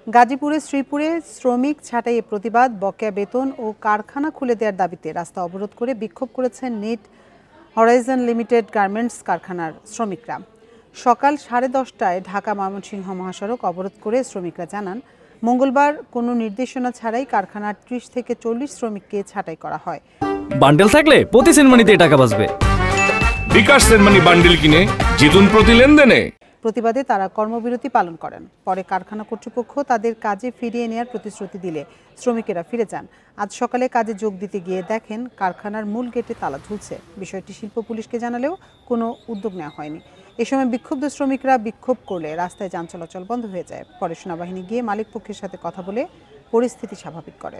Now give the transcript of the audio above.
গাজীপুরে শ্রীপুরে শ্রমিক ছাঁটাইয়ের প্রতিবাদ, বকেয়া বেতন ও কারখানা খুলে দেওয়ার দাবিতে রাস্তা অবরোধ করে বিক্ষোভ করেছেন নিট হরাইজন লিমিটেড গার্মেন্টস কারখানার শ্রমিকরা। সকাল 10:30টায় ঢাকা ময়মনসিংহ মহাসড়ক অবরোধ করে শ্রমিকরা জানান, মঙ্গলবার কোনো নির্দেশনা ছাড়াই কারখানার 30 থেকে 40 শ্রমিককে ছাঁটাই করা হয়। বান্ডেল থাকলে প্রতি সেনমানিতে টাকা বাঁচবে। বিকাশ সেনমানি বান্ডেল কিনে জিতুন প্রতি লেনদেনে। প্রতিবাদে তারা কর্মবিরতি পালন করেন। পরে কারখানা কর্তৃপক্ষ তাদের কাজে ফিরিয়ে নেওয়ার প্রতিশ্রুতি দিলে শ্রমিকেরা ফিরে যান। আজ সকালে কাজে যোগ দিতে গিয়ে দেখেন কারখানার মূল গেটে তালা ঝুলছে। বিষয়টি শিল্প পুলিশকে জানালেও কোনো উদ্যোগ নেওয়া হয়নি। এ সময় বিক্ষুব্ধ শ্রমিকরা বিক্ষোভ করলে রাস্তায় যান চলাচল বন্ধ হয়ে যায়। পরে সেনাবাহিনী গিয়ে মালিক পক্ষের সাথে কথা বলে পরিস্থিতি স্বাভাবিক করে।